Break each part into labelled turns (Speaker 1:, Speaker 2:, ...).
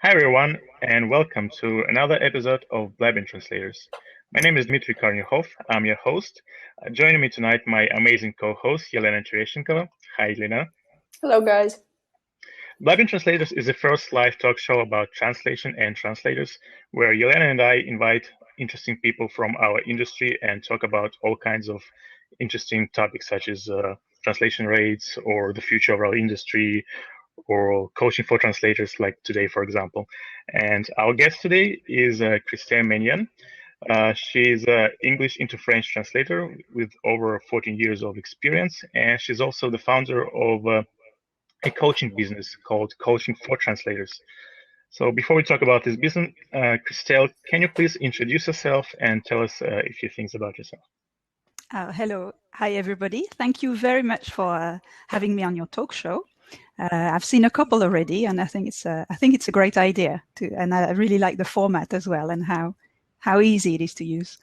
Speaker 1: Hi everyone, and welcome to another episode of Blabbing Translators. My name is Dmitry Karnyukhov. I'm your host. Joining me tonight, my amazing co-host, Yelena Tereshchenkova. Hi, Yelena.
Speaker 2: Hello, guys.
Speaker 1: Blabbing Translators is the first live talk show about translation and translators, where Yelena and I invite interesting people from our industry and talk about all kinds of interesting topics such as translation rates or the future of our industry or coaching for translators like today, for example. And our guest today is Christelle Maignan. She's an English into French translator with over 14 years of experience, and she's also the founder of a coaching business called Coaching for Translators. So before we talk about this business, Christelle, can you please introduce yourself and tell us a few things about yourself?
Speaker 3: Hello. Hi, everybody. Thank you very much for having me on your talk show. I've seen a couple already, and I think it's a great idea and I really like the format as well and how easy it is to use.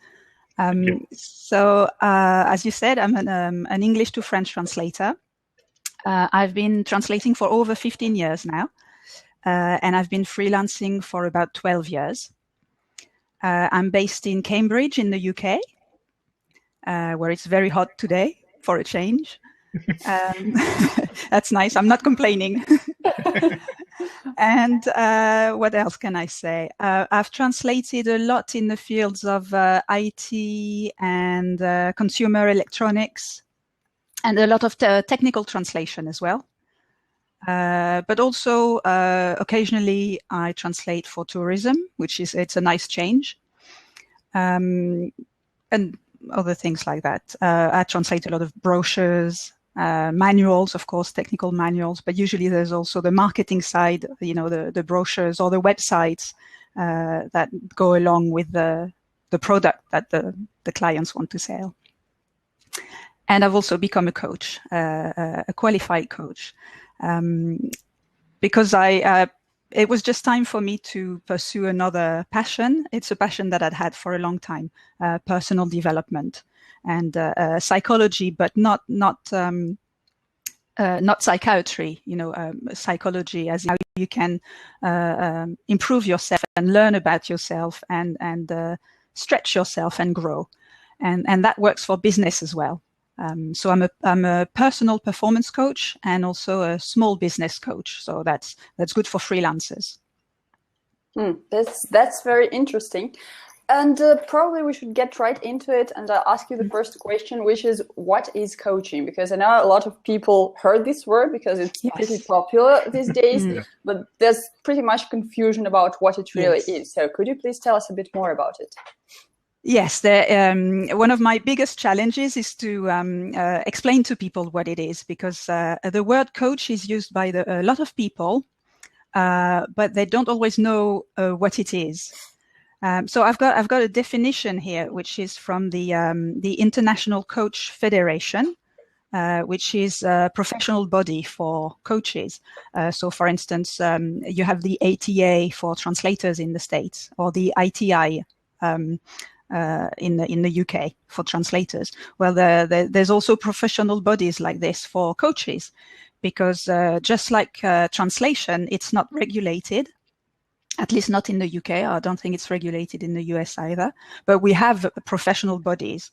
Speaker 3: So, as you said, I'm an English to French translator. I've been translating for over 15 years now, and I've been freelancing for about 12 years. I'm based in Cambridge in the UK, where it's very hot today for a change. That's nice. I'm not complaining. And what else can I say? I've translated a lot in the fields of IT and consumer electronics, and a lot of technical translation as well. But also occasionally I translate for tourism, it's a nice change. And other things like that. I translate a lot of brochures, manuals, of course, technical manuals, but usually there's also the marketing side, the brochures or the websites that go along with the product that the clients want to sell. And I've also become a coach, a qualified coach, because it was just time for me to pursue another passion. It's a passion that I'd had for a long time, personal development and psychology, but not psychiatry. Psychology as how you can improve yourself and learn about yourself and stretch yourself and grow, and that works for business as well. So I'm a personal performance coach and also a small business coach. So that's good for freelancers.
Speaker 2: That's very interesting. And probably we should get right into it. And I'll ask you the first question, which is, what is coaching? Because I know a lot of people heard this word because it's pretty popular these days, but there's pretty much confusion about what it really is. So could you please tell us a bit more about it?
Speaker 3: Yes, one of my biggest challenges is to explain to people what it is, because the word coach is used by a lot of people, but they don't always know what it is. So I've got a definition here, which is from the International Coach Federation, which is a professional body for coaches. So, for instance, you have the ATA for translators in the States, or the ITI. In the UK for translators. Well, there's also professional bodies like this for coaches, because just like translation, it's not regulated, at least not in the UK. I don't think it's regulated in the US either. But we have professional bodies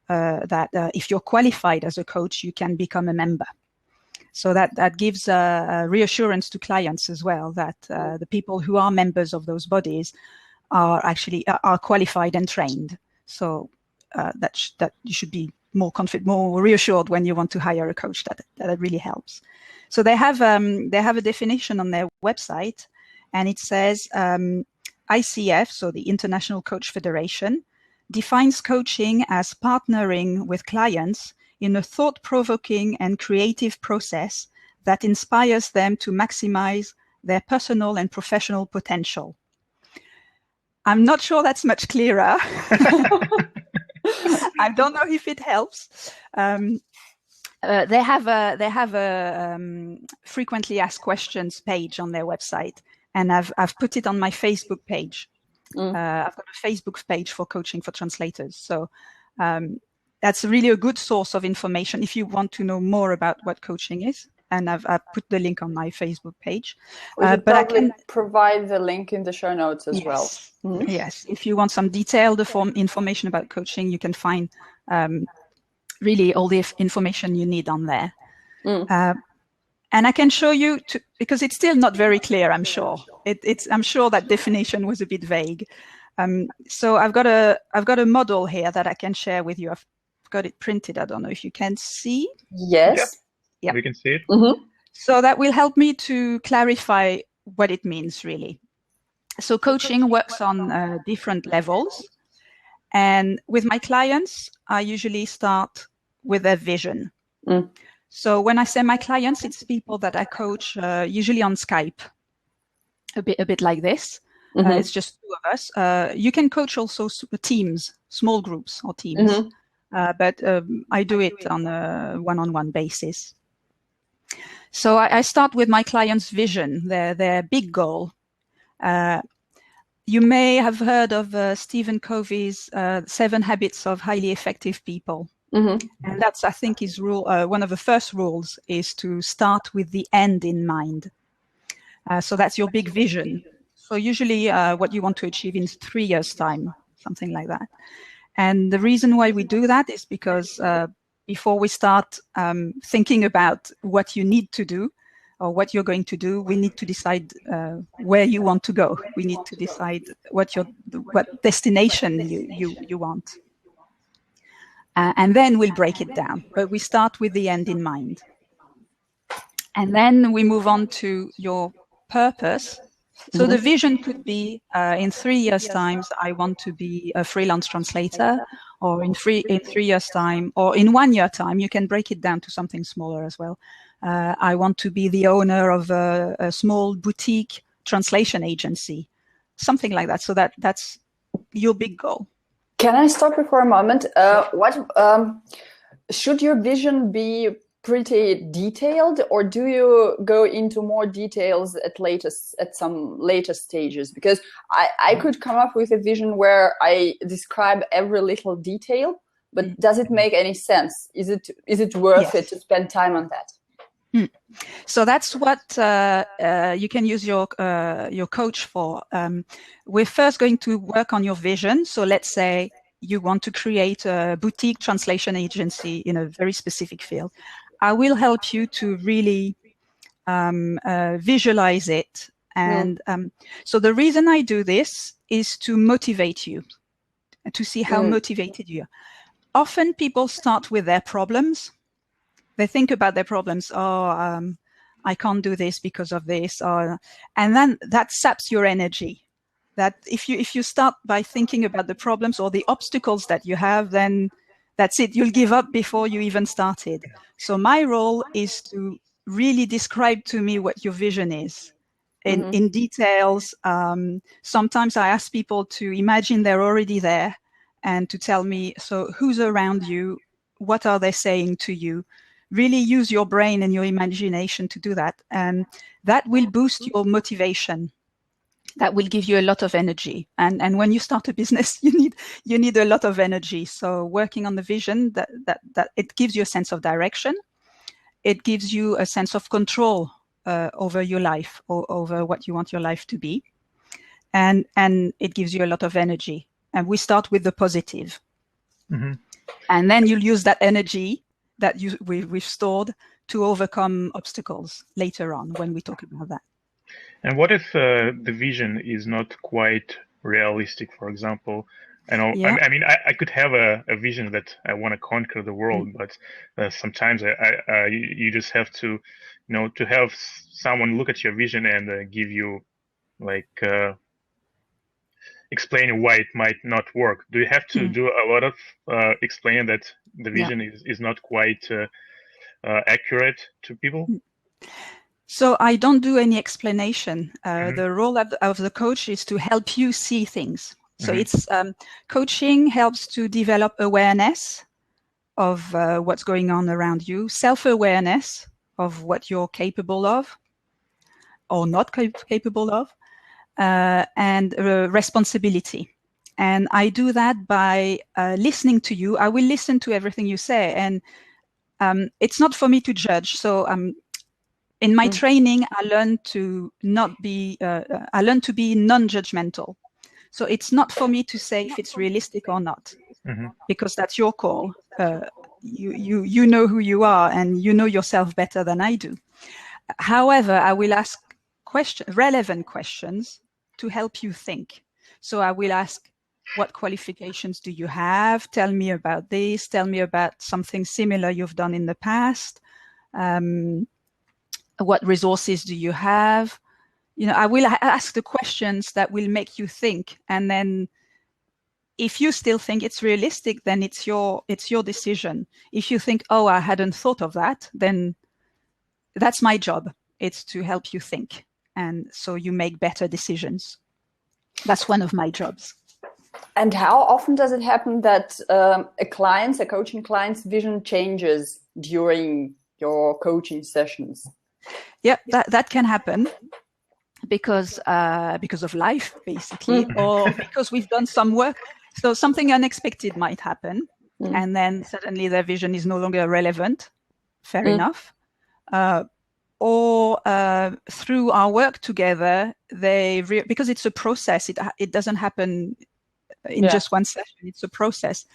Speaker 3: that if you're qualified as a coach, you can become a member. So that gives reassurance to clients as well, that the people who are members of those bodies are qualified and trained. So that you should be more confident, more reassured when you want to hire a coach. That really helps. So they have a definition on their website, and it says ICF, so the International Coach Federation, defines coaching as partnering with clients in a thought-provoking and creative process that inspires them to maximize their personal and professional potential. I'm not sure that's much clearer. I don't know if it helps. They have a frequently asked questions page on their website, and I've put it on my Facebook page. I've got a Facebook page for Coaching for Translators. So that's really a good source of information if you want to know more about what coaching is. and I've put the link on my Facebook page.
Speaker 2: We should
Speaker 3: but
Speaker 2: probably
Speaker 3: I can
Speaker 2: provide the link in the show notes as well. Mm-hmm.
Speaker 3: Yes, if you want some detailed information about coaching, you can find really all the information you need on there. And I can show you, because it's still not very clear, I'm sure. I'm sure that definition was a bit vague. So I've got a model here that I can share with you. I've got it printed. I don't know if you can see.
Speaker 2: Yes.
Speaker 1: Yeah. We can see it.
Speaker 2: Mm-hmm.
Speaker 3: So that will help me to clarify what it means, really. So coaching works on different levels. And with my clients, I usually start with their vision. So when I say my clients, it's people that I coach usually on Skype, a bit like this. It's just two of us. You can coach also teams, small groups or teams, but I do it on a one-on-one basis. So I start with my client's vision, their big goal. You may have heard of Stephen Covey's 7 Habits of Highly Effective People. And that's, I think, his rule. One of the first rules is to start with the end in mind. So that's your big vision. So usually what you want to achieve in 3 years' time, something like that. And the reason why we do that is because before we start thinking about what you need to do or what you're going to do, we need to decide where you want to go. We need to decide what destination you want. And then we'll break it down. But we start with the end in mind. And then we move on to your purpose. So the vision could be in 3 years' time, I want to be a freelance translator, or in 3 years' time, or in 1 year time, you can break it down to something smaller as well. I want to be the owner of a small boutique translation agency, something like that. So that's your big goal.
Speaker 2: Can I stop you for a moment? Should your vision be pretty detailed, or do you go into more details at some later stages? Because I could come up with a vision where I describe every little detail, but does it make any sense? Is it worth it to spend time on that?
Speaker 3: So that's what you can use your coach for. We're first going to work on your vision. So let's say you want to create a boutique translation agency in a very specific field. I will help you to really visualize it. And so the reason I do this is to motivate you, to see how motivated you are. Often people start with their problems. They think about their problems. I can't do this because of this. And then that saps your energy. That if you start by thinking about the problems or the obstacles that you have, then that's it. You'll give up before you even started. So my role is to really describe to me what your vision is in details. Sometimes I ask people to imagine they're already there and to tell me, so who's around you? What are they saying to you? Really use your brain and your imagination to do that. And that will boost your motivation. That will give you a lot of energy. And when you start a business, you need a lot of energy. So working on the vision, that it gives you a sense of direction. It gives you a sense of control over your life, or over what you want your life to be. And it gives you a lot of energy. And we start with the positive. And then you'll use that energy that we've stored to overcome obstacles later on when we talk about that.
Speaker 1: And what if the vision is not quite realistic, for example? I know. Yeah. I mean, I could have a vision that I want to conquer the world, but sometimes you just have to, to have someone look at your vision and give you, explaining why it might not work. Do you have to do a lot of explaining that the vision is not quite accurate to people?
Speaker 3: So I don't do any explanation. The role of the coach is to help you see things. So it's coaching helps to develop awareness of what's going on around you, self-awareness of what you're capable of or not capable of, and responsibility. And I do that by listening to you. I will listen to everything you say, and it's not for me to judge. So In my training, I learned to be non-judgmental. So it's not for me to say if it's realistic or not, because that's your call. You know who you are, and you know yourself better than I do. However, I will ask relevant questions to help you think. So I will ask, what qualifications do you have? Tell me about this. Tell me about something similar you've done in the past. What resources do you have? I will ask the questions that will make you think. And then if you still think it's realistic, then it's your decision. If you think, oh, I hadn't thought of that, then that's my job. It's to help you think. And so you make better decisions. That's one of my jobs.
Speaker 2: And how often does it happen that a coaching client's vision changes during your coaching sessions?
Speaker 3: Yeah, that can happen because of life, basically, or because we've done some work. So something unexpected might happen, and then suddenly their vision is no longer relevant. Fair enough. Or through our work together, because it's a process. It doesn't happen in just one session. It's a process.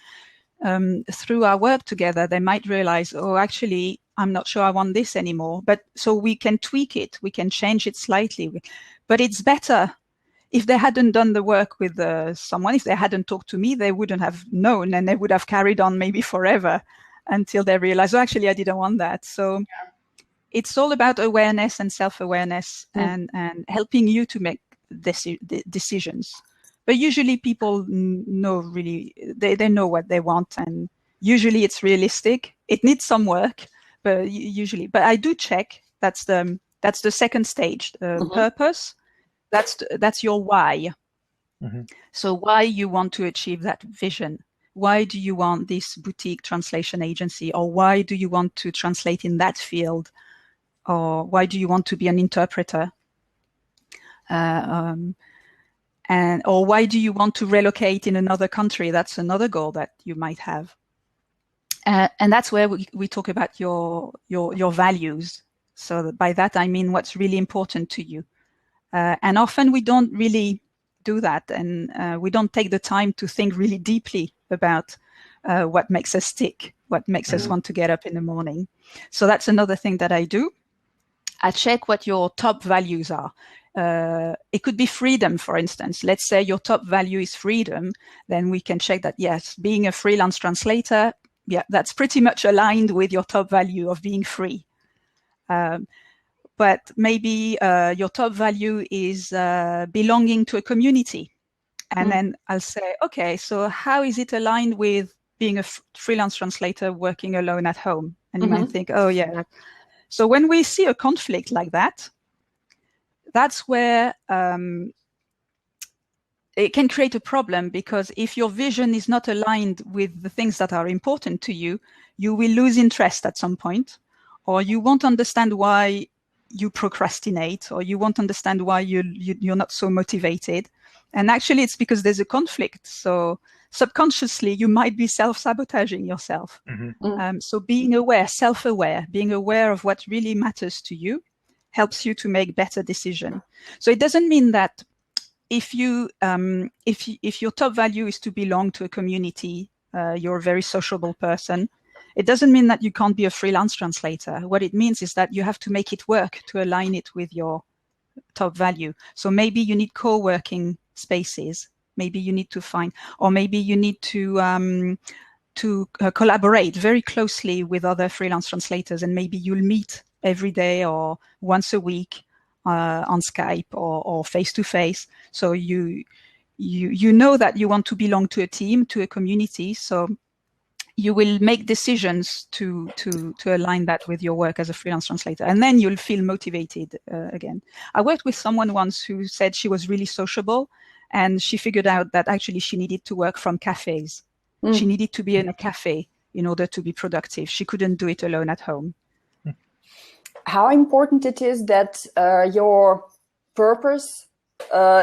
Speaker 3: Through our work together, they might realize, oh, actually, I'm not sure I want this anymore. But so we can tweak it. We can change it slightly. But it's better if they hadn't done the work with someone, if they hadn't talked to me, they wouldn't have known, and they would have carried on maybe forever until they realize, oh, actually, I didn't want that. So it's all about awareness and self-awareness and helping you to make decisions. But usually people know really, they know what they want, and usually it's realistic. It needs some work, but I do check. That's the second stage, purpose. That's your why. So why you want to achieve that vision? Why do you want this boutique translation agency? Or why do you want to translate in that field? Or why do you want to be an interpreter? Or why do you want to relocate in another country? That's another goal that you might have. And that's where we talk about your values. So by that, I mean what's really important to you. And often we don't really do that, and we don't take the time to think really deeply about what makes us tick, what makes us want to get up in the morning. So that's another thing that I do. I check what your top values are. It could be freedom, for instance. Let's say your top value is freedom. Then we can check that, yes, being a freelance translator, that's pretty much aligned with your top value of being free. But maybe your top value is belonging to a community. And then I'll say, okay, so how is it aligned with being a freelance translator working alone at home? And you might think, oh, yeah. So when we see a conflict like that, that's where it can create a problem, because if your vision is not aligned with the things that are important to you, you will lose interest at some point, or you won't understand why you procrastinate, or you won't understand why you're not so motivated. And actually, it's because there's a conflict. So subconsciously, you might be self-sabotaging yourself. So being aware, self-aware, being aware of what really matters to you helps you to make better decisions. So it doesn't mean that if your top value is to belong to a community, you're a very sociable person, it doesn't mean that you can't be a freelance translator. What it means is that you have to make it work to align it with your top value. So maybe you need co-working spaces. Maybe you need to find, or maybe you need to collaborate very closely with other freelance translators, and maybe you'll meet every day or once a week on Skype or face-to-face. So you know that you want to belong to a team, to a community. So you will make decisions to align that with your work as a freelance translator, and then you'll feel motivated again. I worked with someone once who said she was really sociable, and she figured out that actually she needed to work from cafes. She needed to be in a cafe in order to be productive. She couldn't do it alone at home.
Speaker 2: How important it is that your purpose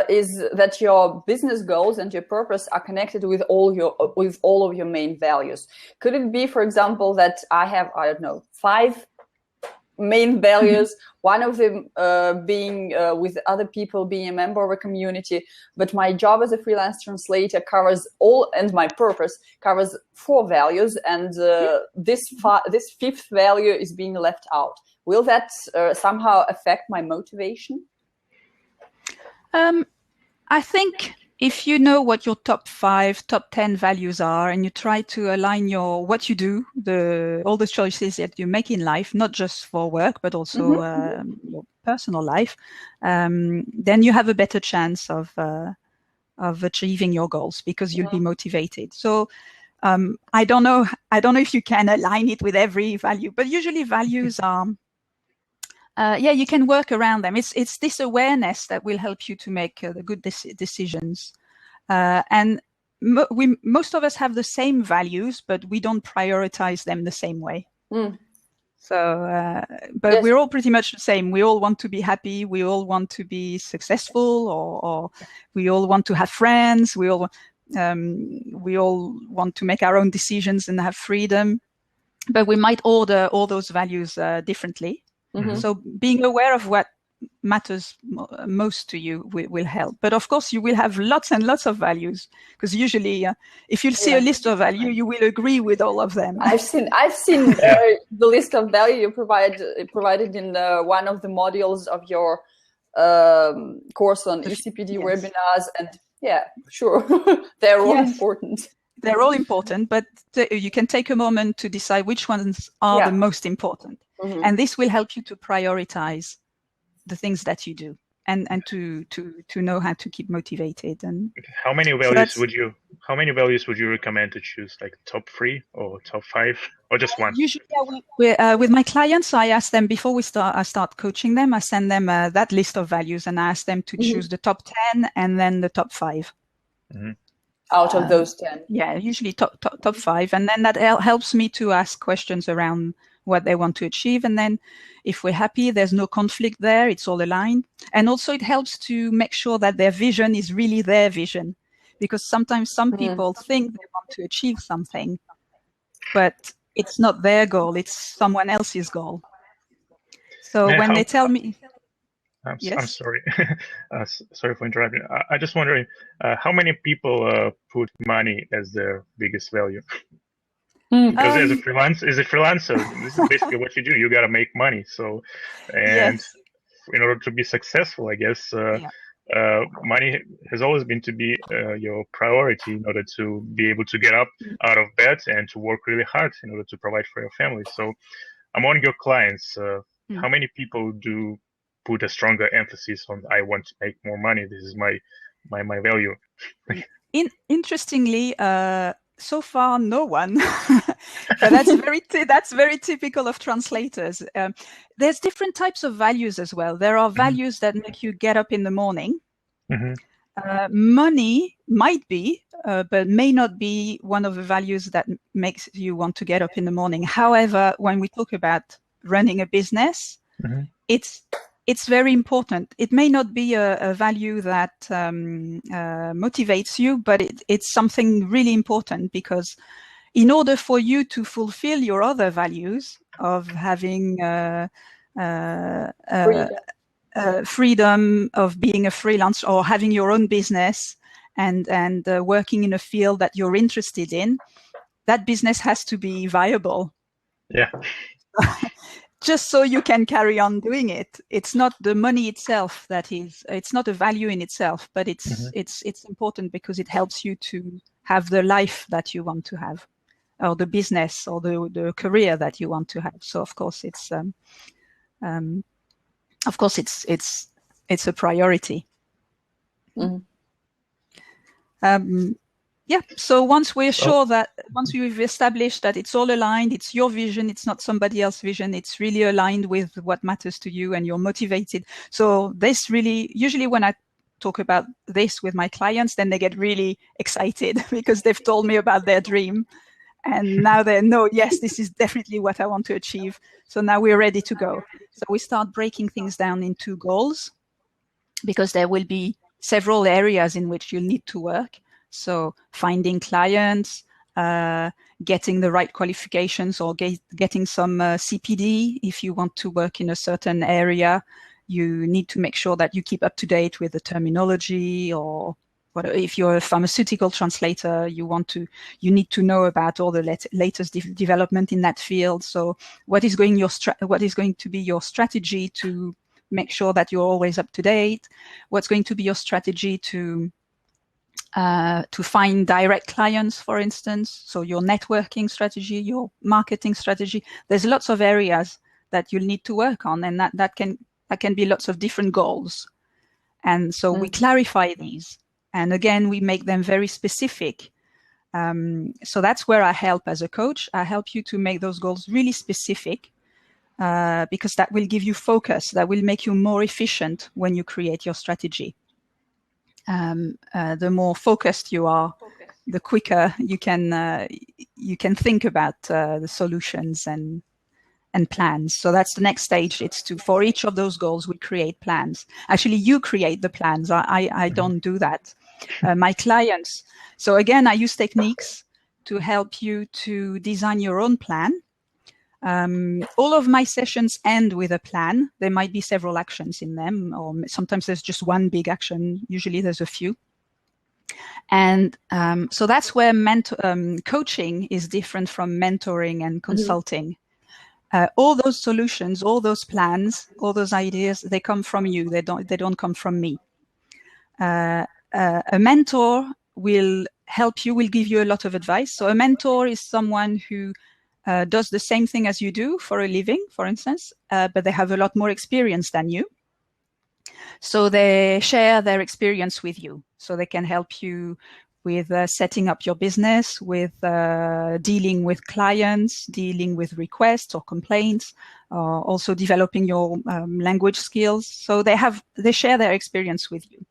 Speaker 2: is that your business goals and your purpose are connected with all of your main values. Could it be, for example, that I have, I don't know, 5 main values. One of them being with other people, being a member of a community. But my job as a freelance translator covers all, and my purpose covers 4 values, and this 5th value is being left out. Will that somehow affect my motivation?
Speaker 3: I think if you know what your top 5, top 10 values are, and you try to align what you do, all the choices that you make in life, not just for work, but also your personal life, then you have a better chance of achieving your goals because you'll be motivated. So I don't know if you can align it with every value, but usually values are, you can work around them. It's this awareness that will help you to make the good decisions. And most of us have the same values, but we don't prioritize them the same way. So, but yes, we're all pretty much the same. We all want to be happy. We all want to be successful, or we all want to have friends. We all want to make our own decisions and have freedom. But we might order all those values differently. So being aware of what matters most to you will help. But of course, you will have lots and lots of values, because usually, if you see a list of value, you will agree with all of them.
Speaker 2: I've seen the list of value you provided in one of the modules of your course on ECPD webinars, and sure, they're all important.
Speaker 3: They're all important, but you can take a moment to decide which ones are the most important. And this will help you to prioritize the things that you do, and to know how to keep motivated. And
Speaker 1: how many values would you recommend to choose, like top 3 or top 5 or just one?
Speaker 3: Usually with my clients, I ask them before I start coaching them, I send them that list of values, and I ask them to choose the top 10 and then the top 5.
Speaker 2: Out of those 10.
Speaker 3: Usually top 5. And then that helps me to ask questions around what they want to achieve. And then if we're happy, there's no conflict there, it's all aligned. And also it helps to make sure that their vision is really their vision, because sometimes some people think they want to achieve something, but it's not their goal, it's someone else's goal. So when they tell me...
Speaker 1: I'm sorry. Sorry for interrupting. I just wondering, how many people put money as their biggest value? Because as a freelancer, this is basically what you do. You got to make money. So, and in order to be successful, I guess money has always been to be your priority in order to be able to get up out of bed and to work really hard in order to provide for your family. So, among your clients, how many people do put a stronger emphasis on, I want to make more money, this is my value?
Speaker 3: Interestingly, so far, no one. But that's very typical of translators. There's different types of values as well. There are values that make you get up in the morning. Money might be, but may not be one of the values that makes you want to get up in the morning. However, when we talk about running a business, it's very important. It may not be a value that motivates you, but it's something really important, because in order for you to fulfill your other values of having freedom of being a freelance or having your own business and working in a field that you're interested in, that business has to be viable.
Speaker 1: Yeah.
Speaker 3: Just so you can carry on doing it. It's not the money itself it's not a value in itself, but it's important because it helps you to have the life that you want to have, or the business or the career that you want to have. So of course it's a priority. So once we're sure that, once we've established that it's all aligned, it's your vision, it's not somebody else's vision, it's really aligned with what matters to you and you're motivated. So this really, usually when I talk about this with my clients, then they get really excited because they've told me about their dream. And now they know, yes, this is definitely what I want to achieve. So now we're ready to go. So we start breaking things down into goals, because there will be several areas in which you'll need to work. So finding clients, getting the right qualifications or getting some CPD. If you want to work in a certain area, you need to make sure that you keep up to date with the terminology, or if you're a pharmaceutical translator, you need to know about all the latest development in that field. So what is going to be your strategy to make sure that you're always up to date? What's going to be your strategy to find direct clients, for instance? So your networking strategy, your marketing strategy. There's lots of areas that you'll need to work on, and that can be lots of different goals. And so we clarify these, and again, we make them very specific. So that's where I help as a coach. I help you to make those goals really specific, because that will give you focus. That will make you more efficient when you create your strategy. The more focused you are, the quicker you can think about the solutions and plans. So that's the next stage. It's for each of those goals, we create plans. Actually, you create the plans. I don't do that. My clients. So again, I use techniques to help you to design your own plan. All of my sessions end with a plan. There might be several actions in them, or sometimes there's just one big action. Usually there's a few. And so that's where coaching is different from mentoring and consulting. All those solutions, all those plans, all those ideas, they come from you. They don't come from me. A mentor will help you, will give you a lot of advice. So a mentor is someone who does the same thing as you do for a living, for instance, but they have a lot more experience than you. So they share their experience with you. So they can help you with setting up your business, with dealing with clients, dealing with requests or complaints, also developing your language skills. So they share their experience with you.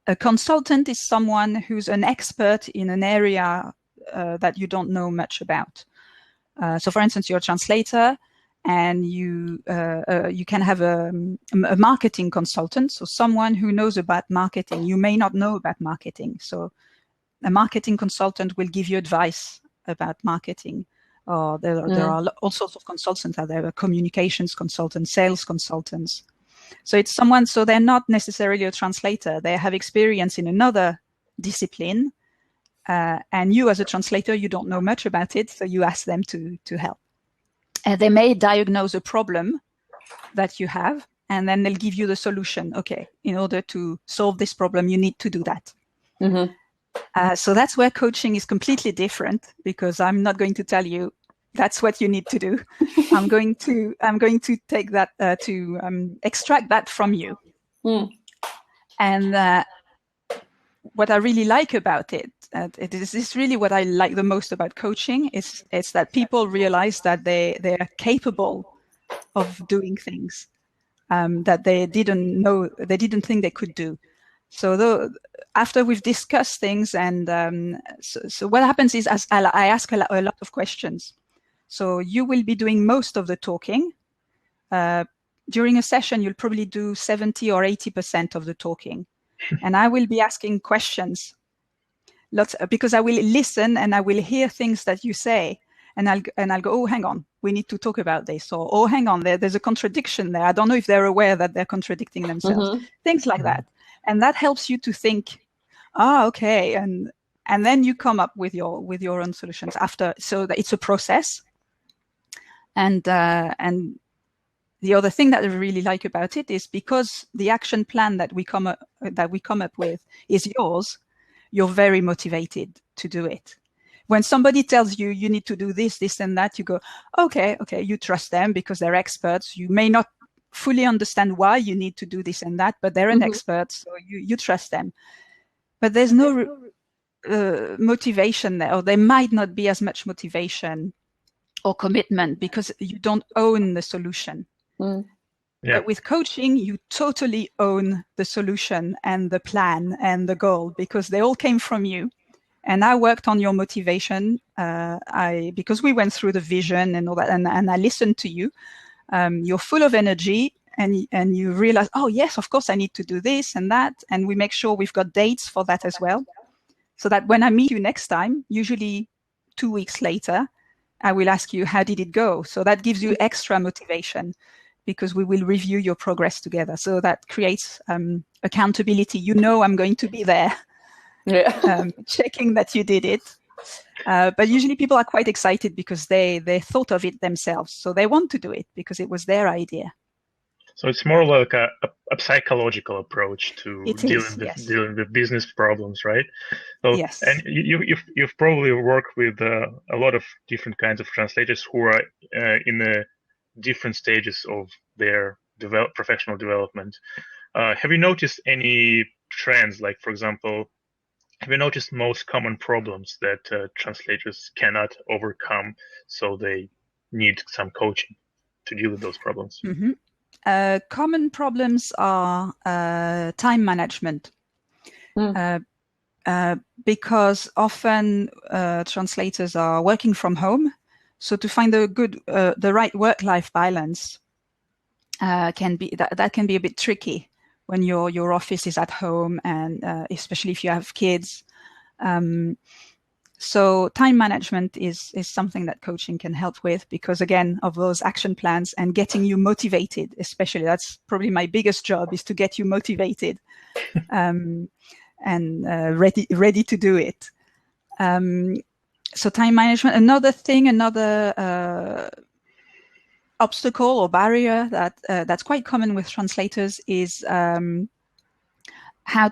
Speaker 3: A consultant is someone who's an expert in an area that you don't know much about. So for instance, you're a translator, and you can have a marketing consultant, so someone who knows about marketing. You may not know about marketing, so a marketing consultant will give you advice about marketing. There are all sorts of consultants out there, communications consultants, sales consultants. So it's someone, so they're not necessarily a translator. They have experience in another discipline, and you as a translator, you don't know much about it, so you ask them to help. They may diagnose a problem that you have, and then they'll give you the solution. Okay, in order to solve this problem, you need to do that. So that's where coaching is completely different, because I'm not going to tell you that's what you need to do. I'm going to take that to extract that from you. And what I really like about it, this is really what I like the most about coaching, is that people realize that they're capable of doing things that they didn't think they could do. So after we've discussed things, and so what happens is, as I ask a lot of questions. So you will be doing most of the talking. During a session, you'll probably do 70 or 80% of the talking. And I will be asking questions, because I will listen and I will hear things that you say, and I'll go, oh, hang on, we need to talk about this, or oh, hang on, there's a contradiction there. I don't know if they're aware that they're contradicting themselves. Things like that, and that helps you to think, okay, and then you come up with your own solutions after. So that it's a process, and the other thing that I really like about it is, because the action plan that we come up with is yours, you're very motivated to do it. When somebody tells you you need to do this, this, and that, you go, okay, you trust them because they're experts. You may not fully understand why you need to do this and that, but they're an expert, so you trust them. But there's no motivation there, or there might not be as much motivation or commitment, because you don't own the solution. But with coaching, you totally own the solution and the plan and the goal, because they all came from you. And I worked on your motivation, because we went through the vision and all that, and I listened to you. You're full of energy, and you realize, oh yes, of course I need to do this and that, and we make sure we've got dates for that as well. so that when I meet you next time, usually 2 weeks later, I will ask you, how did it go? So that gives you extra motivation because we will review your progress together. So that creates accountability. You know I'm going to be there, checking that you did it. But usually people are quite excited because they thought of it themselves. So they want to do it because it was their idea.
Speaker 1: So it's more like a psychological approach to dealing with business problems, right? So,
Speaker 3: yes.
Speaker 1: And you've probably worked with a lot of different kinds of translators who are in different stages of their professional development. Have you noticed any trends? Like, for example, have you noticed most common problems that translators cannot overcome, so they need some coaching to deal with those problems?
Speaker 3: Mm-hmm. Common problems are time management, because often translators are working from home. So to find the right work-life balance can be a bit tricky when your office is at home, and especially if you have kids. So time management is something that coaching can help with, because again, of those action plans and getting you motivated, especially that's probably my biggest job, is to get you motivated and ready to do it. So time management. Another obstacle or barrier that's quite common with translators is how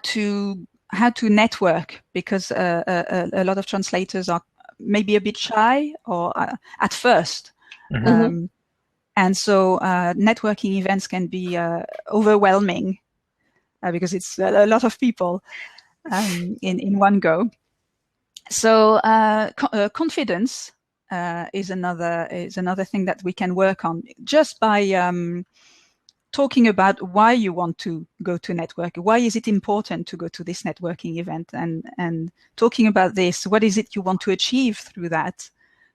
Speaker 3: to network, because a lot of translators are maybe a bit shy or at first.
Speaker 2: Mm-hmm.
Speaker 3: And so networking events can be overwhelming because it's a lot of people in one go. So confidence is another thing that we can work on just by talking about why you want to go to network. Why is it important to go to this networking event? And talking about this, what is it you want to achieve through that?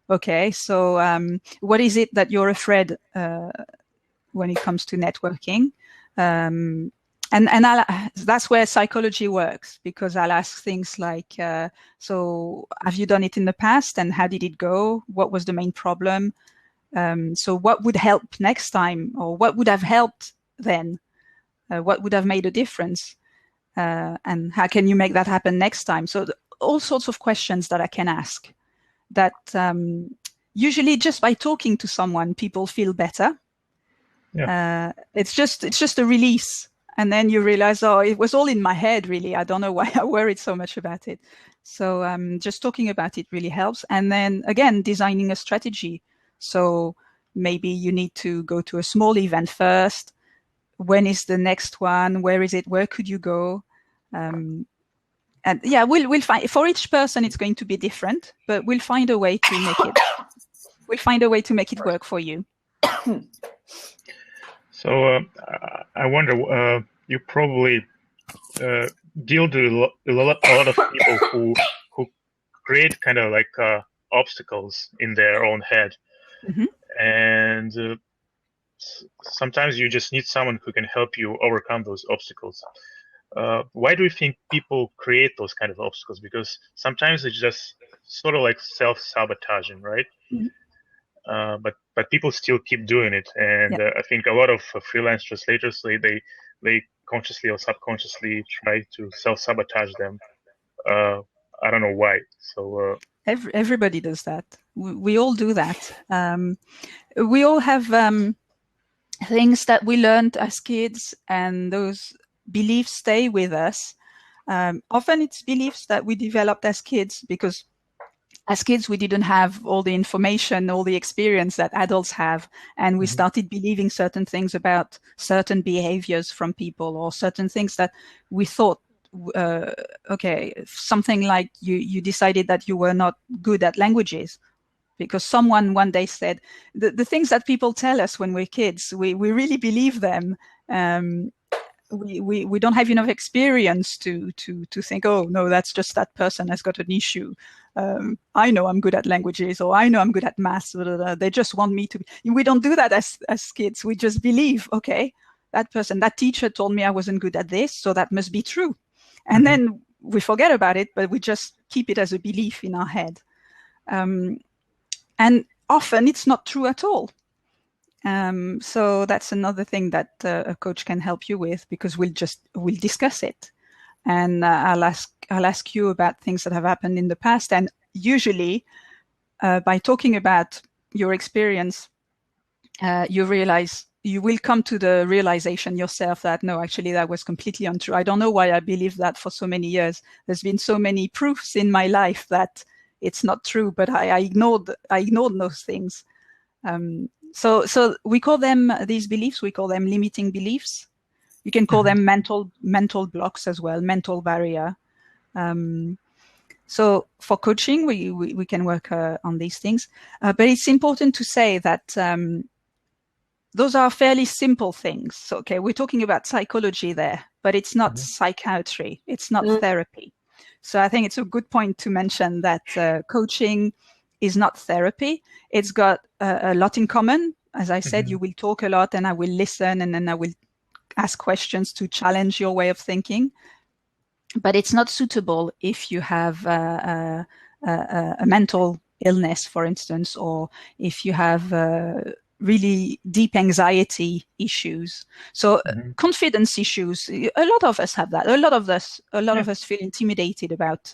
Speaker 3: Okay, so what is it that you're afraid when it comes to networking? And that's where psychology works, because I'll ask things like, so have you done it in the past, and how did it go? What was the main problem? So what would help next time, or what would have helped then? What would have made a difference? And how can you make that happen next time? So all sorts of questions that I can ask that usually just by talking to someone, people feel better. Yeah. It's just a release. And then you realize, oh, it was all in my head, really. I don't know why I worried so much about it. So just talking about it really helps. And then again, designing a strategy. So maybe you need to go to a small event first. When is the next one? Where is it? Where could you go? And yeah, we'll find, for each person it's going to be different, but we'll find a way to make it. We'll find a way to make it work for you.
Speaker 1: So I wonder, you probably deal with a lot of people who create kind of like obstacles in their own head, mm-hmm. and sometimes you just need someone who can help you overcome those obstacles. Why do you think people create those kind of obstacles? Because sometimes it's just sort of like self-sabotaging, right? Mm-hmm. But people still keep doing it, and yeah. I think a lot of freelance translators they consciously or subconsciously try to self-sabotage them. I don't know why. So
Speaker 3: everybody does that. We all do that. We all have things that we learned as kids, and those beliefs stay with us. Often it's beliefs that we developed as kids, because as kids, we didn't have all the information, all the experience that adults have. And we mm-hmm. started believing certain things about certain behaviors from people, or certain things that we thought, okay, something like you decided that you were not good at languages because someone one day said, the things that people tell us when we're kids, we really believe them. We don't have enough experience to think, oh no, that's just that person has got an issue. I know I'm good at languages, or I know I'm good at maths. They just want me to be. We don't do that as kids. We just believe, okay, that teacher told me I wasn't good at this, so that must be true. And mm-hmm. then we forget about it, but we just keep it as a belief in our head. And often it's not true at all. So that's another thing that a coach can help you with, because we'll discuss it. And I'll ask you about things that have happened in the past. And usually by talking about your experience, you will come to the realization yourself that, no, actually that was completely untrue. I don't know why I believed that for so many years. There's been so many proofs in my life that it's not true, but I ignored those things. So we call them, these beliefs, we call them limiting beliefs. You can call them mental blocks as well, mental barrier. So for coaching, we can work on these things. But it's important to say that those are fairly simple things. So, okay, we're talking about psychology there, but it's not psychiatry. It's not therapy. So I think it's a good point to mention that coaching is not therapy. It's got a lot in common. As I said, you will talk a lot and I will listen, and then I will ask questions to challenge your way of thinking. But it's not suitable if you have a mental illness, for instance, or if you have really deep anxiety issues. So confidence issues, a lot of us have that. A lot of us feel intimidated about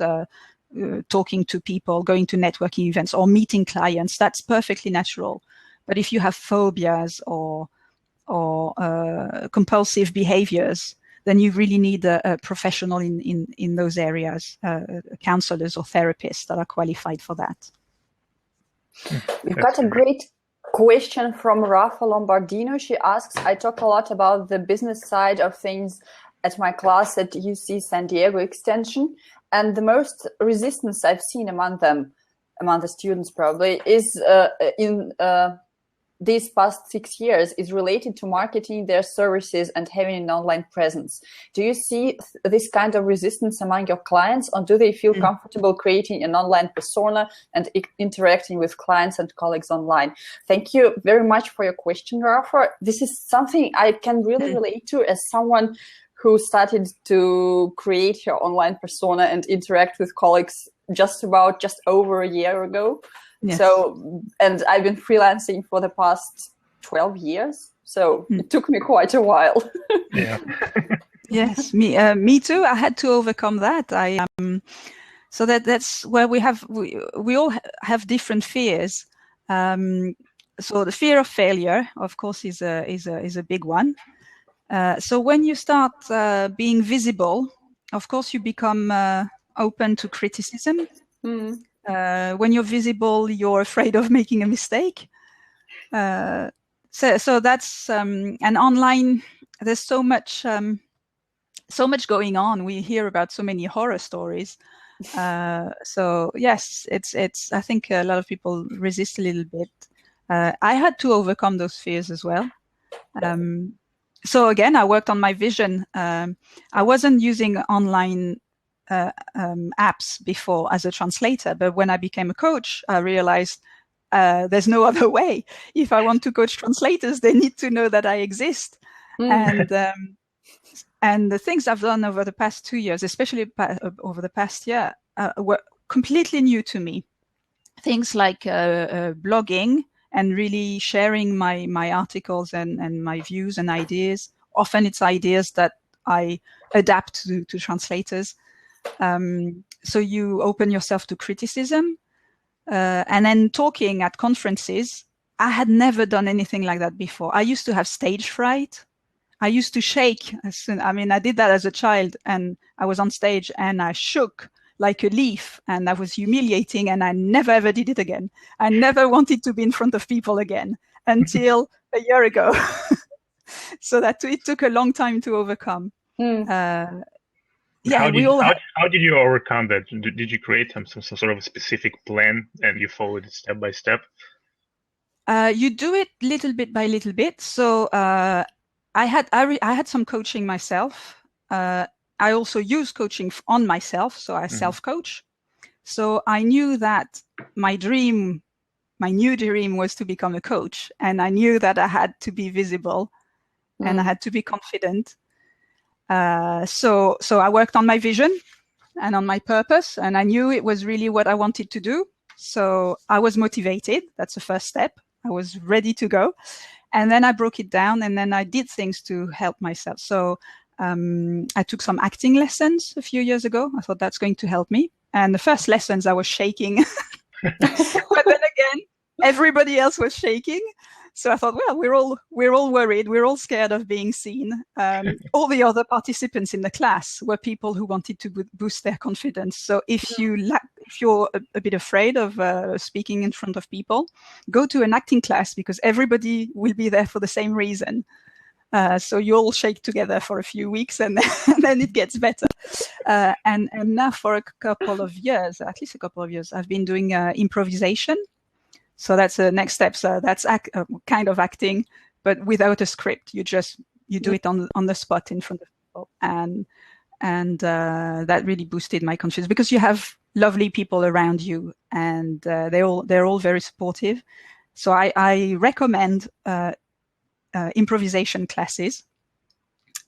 Speaker 3: talking to people, going to networking events or meeting clients. That's perfectly natural. But if you have phobias or compulsive behaviors, then you really need a professional in those areas, counselors or therapists that are qualified for that.
Speaker 2: We've got a great question from Rafa Lombardino. She asks, I talk a lot about the business side of things at my class at UC San Diego Extension, and the most resistance I've seen among the students probably is in these past 6 years is related to marketing their services and having an online presence. Do you see this kind of resistance among your clients, or do they feel comfortable creating an online persona and interacting with clients and colleagues online? Thank you very much for your question, Rafa. This is something I can really relate to as someone who started to create your online persona and interact with colleagues just over a year ago. Yes. So, and I've been freelancing for the past 12 years. So it took me quite a while.
Speaker 1: Yeah.
Speaker 3: Yes, me too. I had to overcome that. So that's where we all have different fears. So the fear of failure, of course, is a big one. So when you start being visible, of course, you become open to criticism. When you're visible, you're afraid of making a mistake. So that's and online. There's so much going on. We hear about so many horror stories. So yes, it's. I think a lot of people resist a little bit. I had to overcome those fears as well. So again, I worked on my vision. I wasn't using online apps before as a translator, but when I became a coach, I realized there's no other way. If I want to coach translators, they need to know that I exist. And the things I've done over the past 2 years, especially over the past year, were completely new to me. Things like blogging and really sharing my articles and my views and ideas. Often it's ideas that I adapt to translators. So you open yourself to criticism, and then talking at conferences. I had never done anything like that before. I used to have stage fright. I used to shake. I did that as a child, and I was on stage and I shook like a leaf, and that was humiliating, and I never ever did it again. I never wanted to be in front of people again until a year ago. So it took a long time to overcome.
Speaker 1: How did you overcome that? Did you create some sort of specific plan and you followed it step by step?
Speaker 3: You do it little bit by little bit. So I had some coaching myself. I also use coaching on myself, so I self-coach. So I knew that my new dream was to become a coach, and I knew that I had to be visible and I had to be confident. So I worked on my vision. and on my purpose, and I knew it was really what I wanted to do. So I was motivated. That's the first step. I was ready to go. And then I broke it down, and then I did things to help myself. So I took some acting lessons a few years ago. I thought that's going to help me. And the first lessons I was shaking. But then again, everybody else was shaking. So I thought, well, we're all worried. We're all scared of being seen. All the other participants in the class were people who wanted to boost their confidence. So if you're a bit afraid of speaking in front of people, go to an acting class, because everybody will be there for the same reason. So you all shake together for a few weeks, and then it gets better. And now for at least a couple of years, I've been doing improvisation. So that's the next step. So that's kind of acting, but without a script. You do it on the spot in front of people, and that really boosted my confidence, because you have lovely people around you, and they're all very supportive. So I recommend improvisation classes,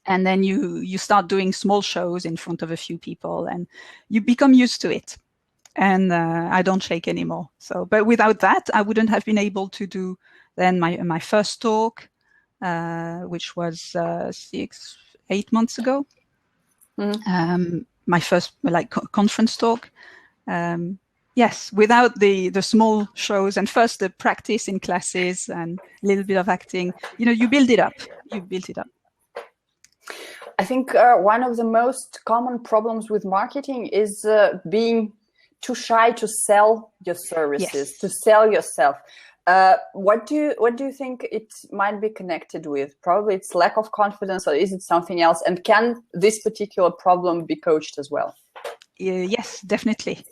Speaker 3: and then you start doing small shows in front of a few people, and you become used to it. And I don't shake anymore. So, but without that, I wouldn't have been able to do then my first talk, which was 6-8 months ago. Mm-hmm. My first conference talk. Yes, without the small shows and first the practice in classes and a little bit of acting, you build it up. You build it up.
Speaker 2: I think one of the most common problems with marketing is being too shy to sell your services, yes. To sell yourself. What do you think it might be connected with? Probably it's lack of confidence, or is it something else? And can this particular problem be coached as well?
Speaker 3: Yes, definitely.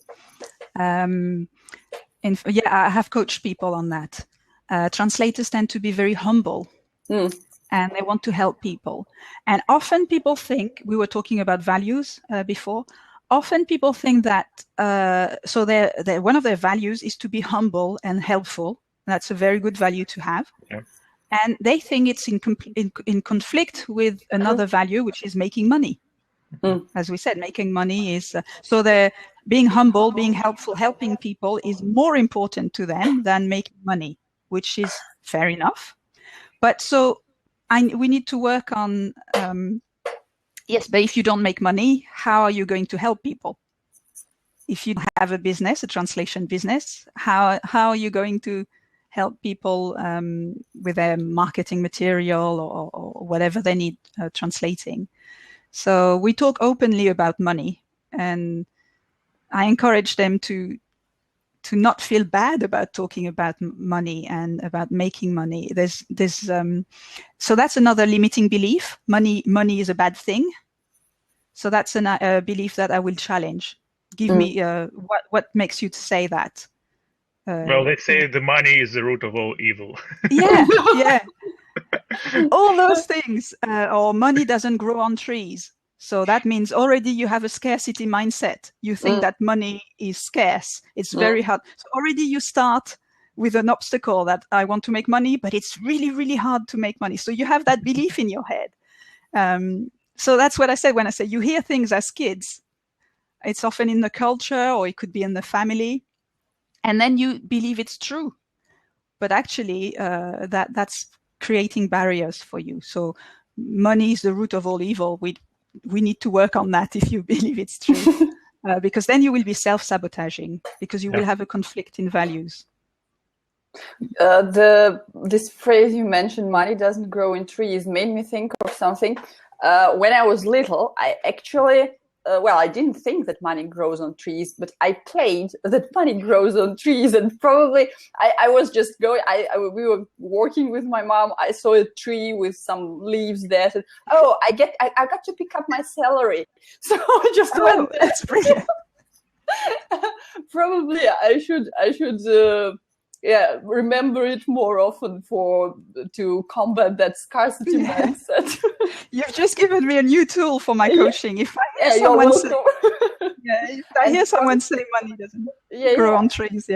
Speaker 3: I have coached people on that. Translators tend to be very humble. And they want to help people. And often people think, we were talking about values before, often people think that, one of their values is to be humble and helpful. That's a very good value to have. Yeah. And they think it's in conflict with another value, which is making money. As we said, making money is, so they're being humble, being helpful, helping people is more important to them than making money, which is fair enough. But so we need to work on, yes, but if you don't make money, how are you going to help people? If you have a business, a translation business, how are you going to help people with their marketing material or whatever they need translating? So we talk openly about money, and I encourage them to not feel bad about talking about money and about making money. So that's another limiting belief. Money is a bad thing. So that's a belief that I will challenge. Give me what makes you to say that?
Speaker 1: Well, they say the money is the root of all evil.
Speaker 3: Yeah. All those things, or money doesn't grow on trees. So that means already you have a scarcity mindset. You think that money is scarce. It's very hard. So already you start with an obstacle that I want to make money, but it's really, really hard to make money. So you have that belief in your head. So that's what I said when I say you hear things as kids. It's often in the culture, or it could be in the family. And then you believe it's true. But actually, that's creating barriers for you. So money is the root of all evil. We need to work on that if you believe it's true, because then you will be self-sabotaging, because you will have a conflict in values.
Speaker 2: This phrase you mentioned, money doesn't grow in trees, made me think of something. When I was little, I actually, I didn't think that money grows on trees, but I played that money grows on trees. And probably I was just going, we were working with my mom. I saw a tree with some leaves there. Said, I got to pick up my salary. So I just went there.
Speaker 3: That's brilliant.
Speaker 2: Probably I should remember it more often to combat that scarcity mindset.
Speaker 3: You've just given me a new tool for my coaching. If I hear someone say money doesn't grow on trees,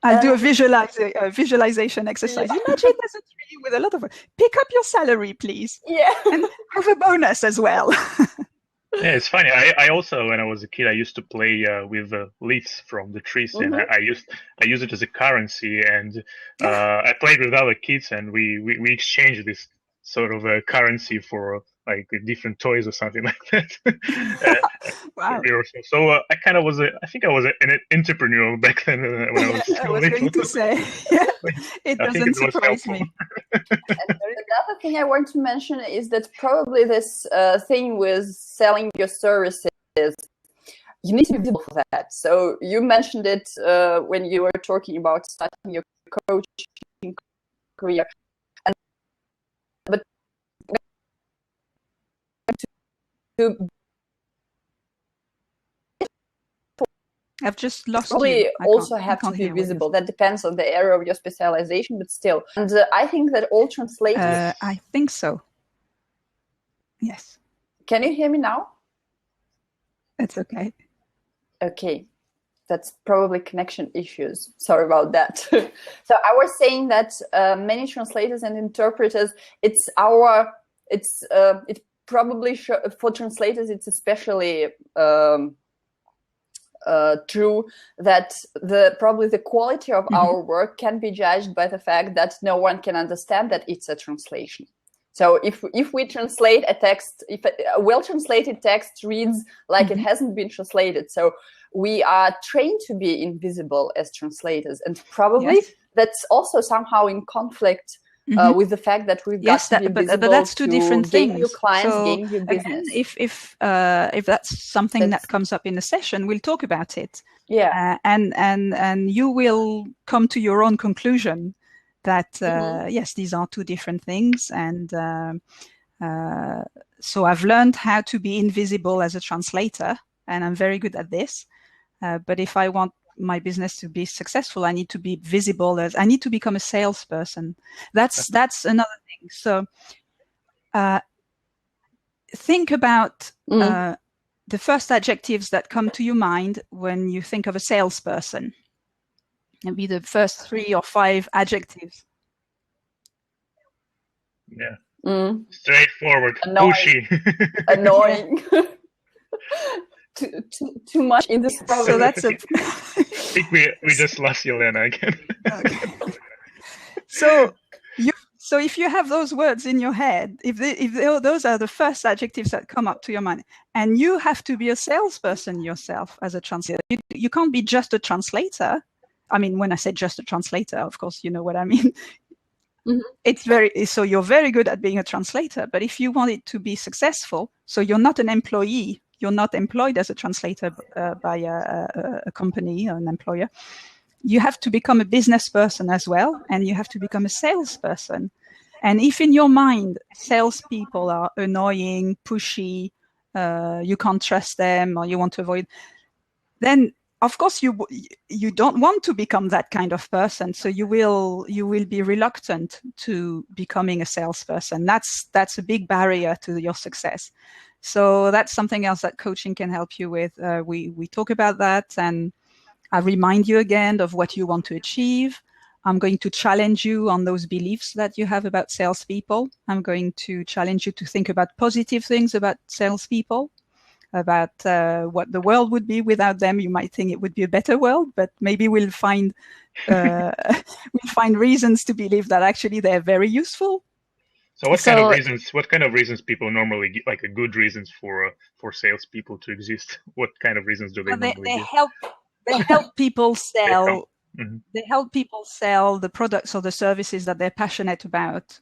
Speaker 3: I'll do a visualization exercise. Imagine there's a tree with a lot of, pick up your salary, please.
Speaker 2: Yeah.
Speaker 3: And have a bonus as well.
Speaker 1: Yeah, it's funny. I also, when I was a kid, I used to play with leaves from the trees, and I use it as a currency. And I played with other kids, and we exchanged this sort of a currency for like different toys or something like that.
Speaker 3: Wow.
Speaker 1: So I kind of was I think I was an entrepreneur back then when I was
Speaker 3: I was going to say, it doesn't surprise me.
Speaker 2: And another thing I want to mention is that probably this thing with selling your services, you need to be visible for that. So you mentioned it when you were talking about starting your coaching career. But
Speaker 3: I've just lost
Speaker 2: probably
Speaker 3: you.
Speaker 2: also have to be visible. That depends on the area of your specialization, but still. And I think that all translators...
Speaker 3: I think so. Yes.
Speaker 2: Can you hear me now?
Speaker 3: It's okay.
Speaker 2: Okay. That's probably connection issues. Sorry about that. So I was saying that many translators and interpreters, it's probably for translators, it's especially true that probably the quality of our work can be judged by the fact that no one can understand that it's a translation. So if we translate a text, if a well-translated text reads like it hasn't been translated, so we are trained to be invisible as translators, and probably that's also somehow in conflict with the fact that we've got to be visible,
Speaker 3: but that's two different things.
Speaker 2: Gain your clients,
Speaker 3: so
Speaker 2: gain your business.
Speaker 3: Again, if that's something that comes up in the session, we'll talk about it.
Speaker 2: Yeah,
Speaker 3: and you will come to your own conclusion that yes, these are two different things, and so I've learned how to be invisible as a translator, and I'm very good at this. But if I want my business to be successful, I need to be visible. I need to become a salesperson. That's another thing. So think about the first adjectives that come to your mind when you think of a salesperson. Maybe the first 3 or 5 adjectives.
Speaker 1: Yeah. Straightforward.
Speaker 2: Annoying.
Speaker 1: Pushy.
Speaker 2: Annoying. Too much in this program.
Speaker 3: So that's
Speaker 1: I think we just lost Yelena again.
Speaker 3: Okay. So if you have those words in your head, if those are the first adjectives that come up to your mind, and you have to be a salesperson yourself as a translator, you can't be just a translator. I mean, when I say just a translator, of course, you know what I mean. So you're very good at being a translator, but if you want it to be successful, so you're not an employee, you're not employed as a translator by a company or an employer, you have to become a business person as well, and you have to become a salesperson. And if in your mind, salespeople are annoying, pushy, you can't trust them, or you want to avoid, then of course you don't want to become that kind of person. So you will be reluctant to becoming a salesperson. That's a big barrier to your success. So that's something else that coaching can help you with. We talk about that, and I remind you again of what you want to achieve. I'm going to challenge you on those beliefs that you have about salespeople. I'm going to challenge you to think about positive things about salespeople, about what the world would be without them. You might think it would be a better world, but maybe we'll find reasons to believe that actually they're very useful.
Speaker 1: So what kind of reasons people normally give, like a good reasons for salespeople to exist? What kind of reasons do they normally give?
Speaker 3: They help people sell. They help people sell the products or the services that they're passionate about.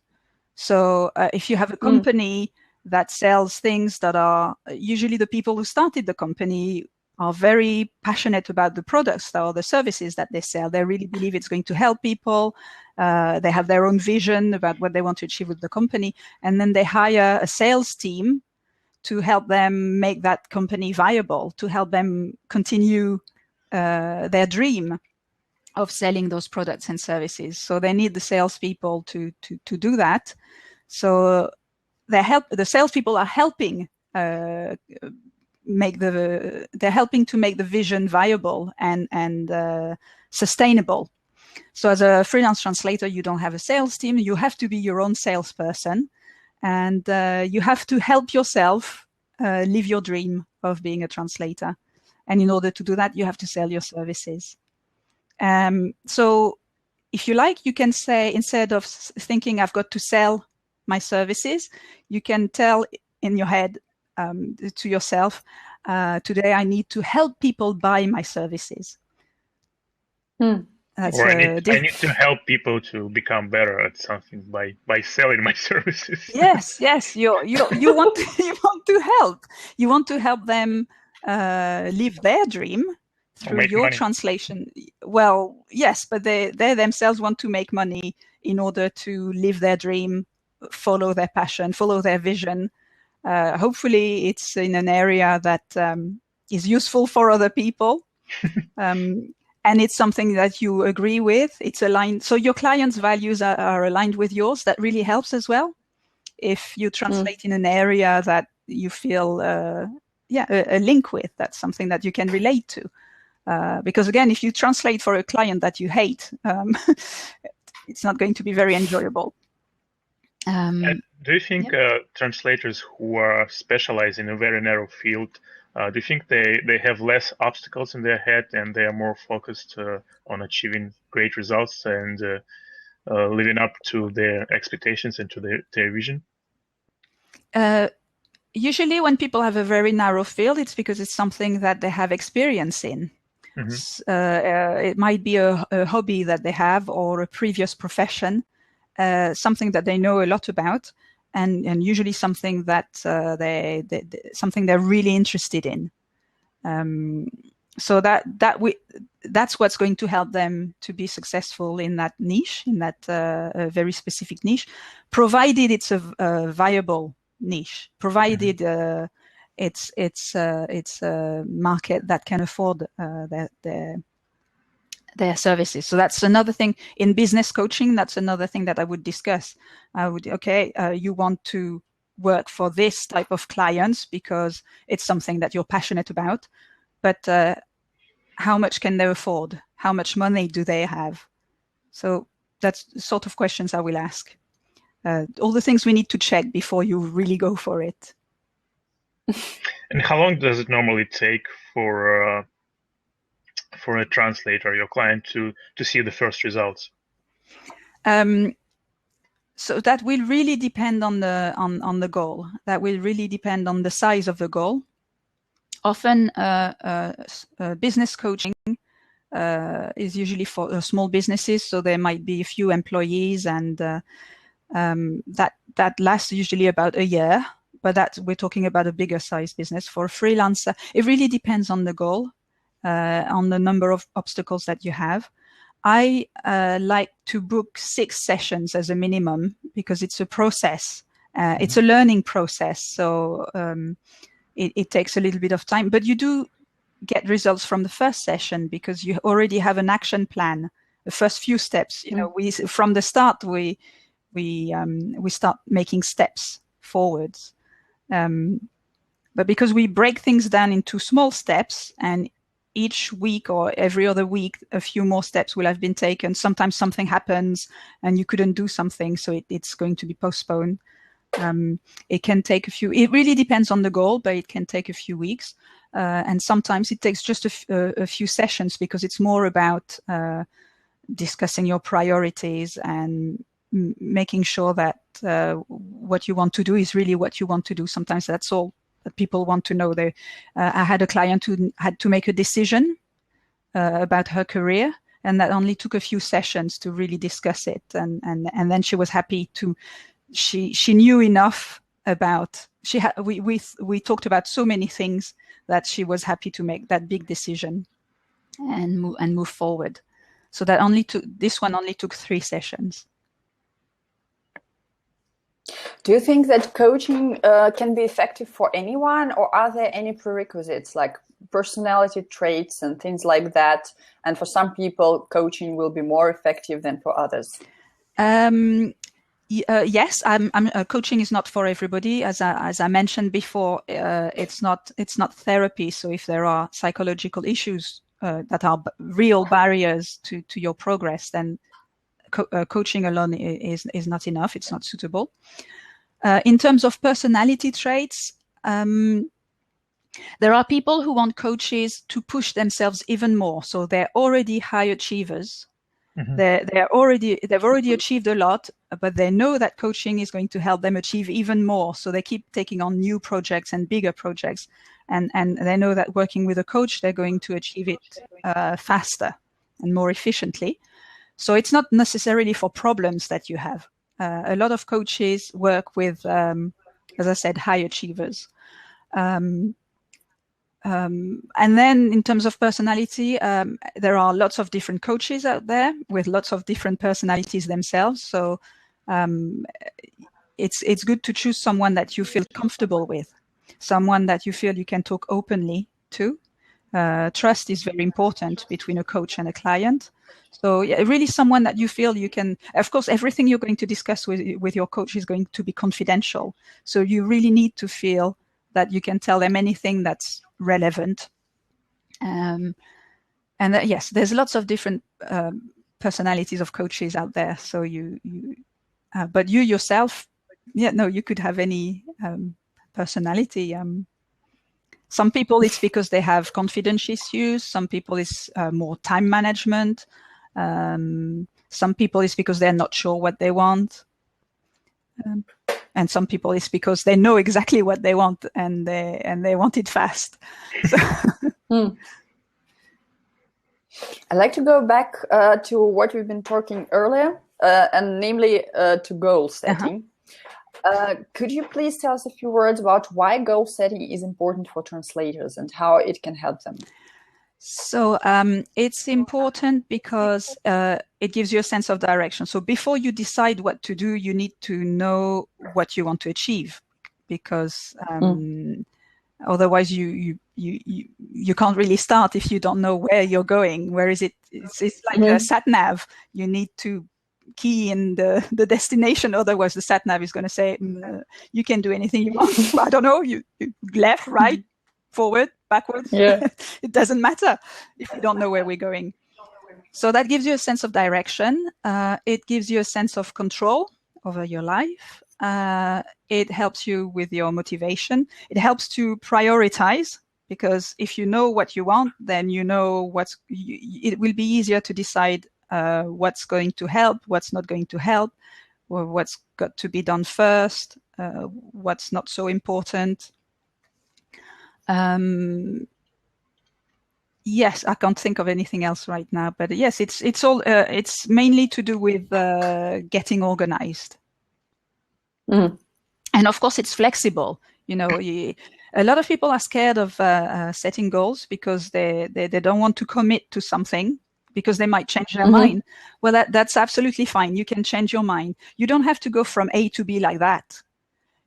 Speaker 3: So if you have a company that sells things that are usually the people who started the company are very passionate about the products or the services that they sell. They really believe it's going to help people. They have their own vision about what they want to achieve with the company. And then they hire a sales team to help them make that company viable, to help them continue their dream of selling those products and services. So they need the salespeople to do that. So the salespeople are helping they're helping to make the vision viable and sustainable. So as a freelance translator, you don't have a sales team. You have to be your own salesperson, and you have to help yourself live your dream of being a translator. And in order to do that, you have to sell your services. So if you like, you can say, instead of thinking I've got to sell my services, you can tell in your head to yourself, today I need to help people buy my services.
Speaker 1: Or I need to help people to become better at something by selling my services.
Speaker 3: Yes, you want to help. You want to help them live their dream through your
Speaker 1: money.
Speaker 3: translation. Well, yes, but they themselves want to make money in order to live their dream, follow their passion, follow their vision. Hopefully, it's in an area that is useful for other people. And it's something that you agree with. It's aligned. So your client's values are aligned with yours. That really helps as well. If you translate in an area that you feel, a link with, that's something that you can relate to. Because again, if you translate for a client that you hate, it's not going to be very enjoyable.
Speaker 1: Do you think translators who are specialized in a very narrow field, do you think they have less obstacles in their head and they are more focused on achieving great results and living up to their expectations and to their vision?
Speaker 3: Usually when people have a very narrow field, it's because it's something that they have experience in. It might be a hobby that they have or a previous profession, something that they know a lot about. And usually something that something they're really interested in, so that's what's going to help them to be successful in that niche, in that very specific niche, provided it's a viable niche, provided it's a market that can afford their services. So that's another thing in business coaching. That's another thing that I would discuss. You want to work for this type of clients because it's something that you're passionate about, but how much can they afford? How much money do they have? So that's the sort of questions I will ask. All the things we need to check before you really go for it.
Speaker 1: And how long does it normally take for a translator, your client, to see the first results?
Speaker 3: So that will really depend on the goal. That will really depend on the size of the goal. Often, business coaching is usually for small businesses, so there might be a few employees, and that lasts usually about a year. But we're talking about a bigger size business. For a freelancer, it really depends on the goal. On the number of obstacles that you have. I like to book 6 sessions as a minimum because it's a process. It's a learning process. So it takes a little bit of time, but you do get results from the first session because you already have an action plan, the first few steps. From the start, we start making steps forwards. But because we break things down into small steps, and each week or every other week, a few more steps will have been taken. Sometimes something happens and you couldn't do something, so it's going to be postponed. It can take it really depends on the goal, but it can take a few weeks. And sometimes it takes just a few sessions because it's more about discussing your priorities and making sure that what you want to do is really what you want to do. Sometimes that's all that people want to know. I had a client who had to make a decision about her career, and that only took a few sessions to really discuss it. And then she was happy to. She knew enough about. We talked about so many things that she was happy to make that big decision and move forward. So this one only took 3 sessions.
Speaker 2: Do you think that coaching can be effective for anyone, or are there any prerequisites like personality traits and things like that? And for some people, coaching will be more effective than for others.
Speaker 3: Yes, coaching is not for everybody. As I mentioned before, it's not therapy. So if there are psychological issues that are real barriers to your progress, then coaching alone is not enough. It's not suitable. In terms of personality traits, There are people who want coaches to push themselves even more. So they're already high achievers.
Speaker 1: Mhm.
Speaker 3: They've already achieved a lot, but they know that coaching is going to help them achieve even more. So they keep taking on new projects and bigger projects, and they know that working with a coach, they're going to achieve it faster and more efficiently. So it's not necessarily for problems that you have. A lot of coaches work with, as I said, high achievers. And then in terms of personality, there are lots of different coaches out there with lots of different personalities themselves. So it's good to choose someone that you feel comfortable with, someone that you feel you can talk openly to. Trust is very important between a coach and a client. So yeah, really someone that you feel you can, of course, everything you're going to discuss with your coach is going to be confidential. So you really need to feel that you can tell them anything that's relevant. And yes, there's lots of different personalities of coaches out there. So but you yourself, you could have any personality. Some people, it's because they have confidence issues. Some people, it's more time management. Some people, it's because they're not sure what they want. And some people, it's because they know exactly what they want and they want it fast. So.
Speaker 2: I'd like to go back to what we've been talking earlier, and namely to goal setting. Could you please tell us a few words about why goal setting is important for translators and how it can help them?
Speaker 3: So it's important because it gives you a sense of direction. So before you decide what to do, you need to know what you want to achieve, because otherwise you can't really start if you don't know where you're going. Where is it? It's like a sat nav. You need to key in the destination, otherwise the sat nav is going to say you can do anything you want. I don't know, you left, right, forward, backwards.
Speaker 2: Yeah.
Speaker 3: It doesn't matter if you don't know where we're going. So that gives you a sense of direction. It gives you a sense of control over your life. It helps you with your motivation. It helps to prioritize, because if you know what you want, then you know it will be easier to decide what's going to help, what's not going to help, or what's got to be done first, what's not so important. Yes, I can't think of anything else right now, but yes, it's all it's mainly to do with getting organized. And of course, it's flexible. You know, a lot of people are scared of setting goals because they don't want to commit to something, because they might change their mind. Well, that's absolutely fine. You can change your mind. You don't have to go from A to B like that.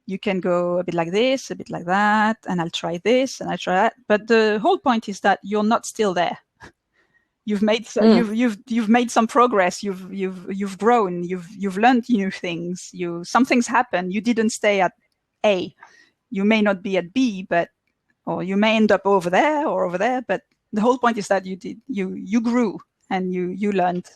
Speaker 3: You can go a bit like this, a bit like that, and I'll try this and I'll try that. But the whole point is that you're not still there. You've made you've made some progress. You've grown. You've learned new things. Some things happen. You didn't stay at A. You may not be at B, or you may end up over there or over there. But the whole point is that you grew and you learned.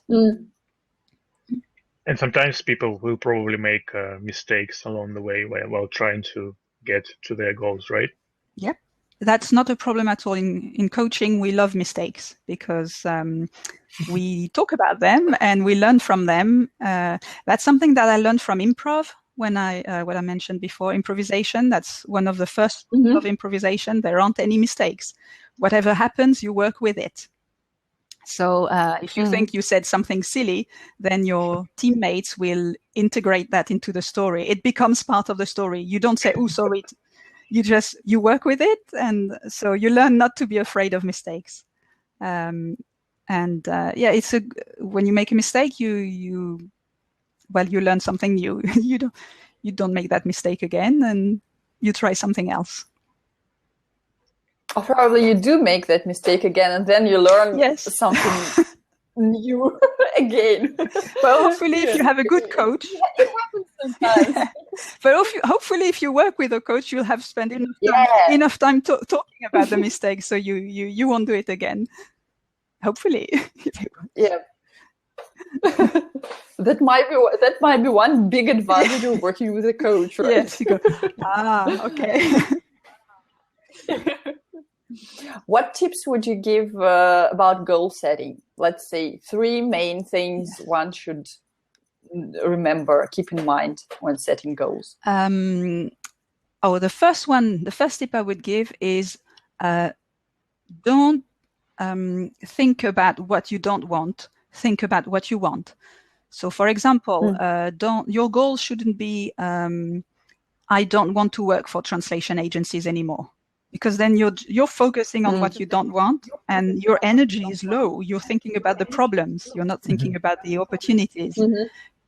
Speaker 1: And sometimes people will probably make mistakes along the way while trying to get to their goals, right?
Speaker 3: Yep. That's not a problem at all. In coaching, we love mistakes because we talk about them and we learn from them. That's something that I learned from improv when what I mentioned before, improvisation. That's one of the first rules of improvisation. There aren't any mistakes. Whatever happens, you work with it. So if you think you said something silly, then your teammates will integrate that into the story. It becomes part of the story. You don't say, "Oh, sorry." You work with it, and so you learn not to be afraid of mistakes. When you make a mistake, you learn something new. You don't make that mistake again, and you try something else.
Speaker 2: Or probably you do make that mistake again, and then you learn something new again.
Speaker 3: Well, hopefully, if you have a good coach,
Speaker 2: it happens sometimes.
Speaker 3: Yeah. But hopefully, if you work with a coach, you'll have spent enough time talking about the mistake, so you won't do it again. Hopefully,
Speaker 2: yeah. That might be one big advantage of working with a coach, right?
Speaker 3: Yes, you go. Okay.
Speaker 2: What tips would you give about goal setting? Let's say 3 main things one should remember, keep in mind when setting goals.
Speaker 3: The first tip I would give is don't think about what you don't want. Think about what you want. So, for example, your goal shouldn't be I don't want to work for translation agencies anymore, because then you're focusing on what you don't want, and your energy is low. You're thinking about the problems. You're not thinking about the opportunities.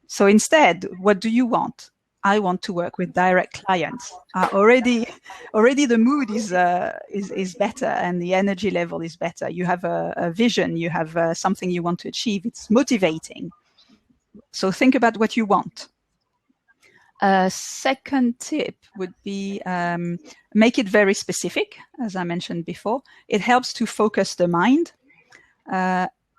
Speaker 3: So instead, what do you want? I want to work with direct clients. Already the mood is better, and the energy level is better. You have a vision. You have something you want to achieve. It's motivating. So think about what you want. Second tip would be make it very specific, as I mentioned before. It helps to focus the mind.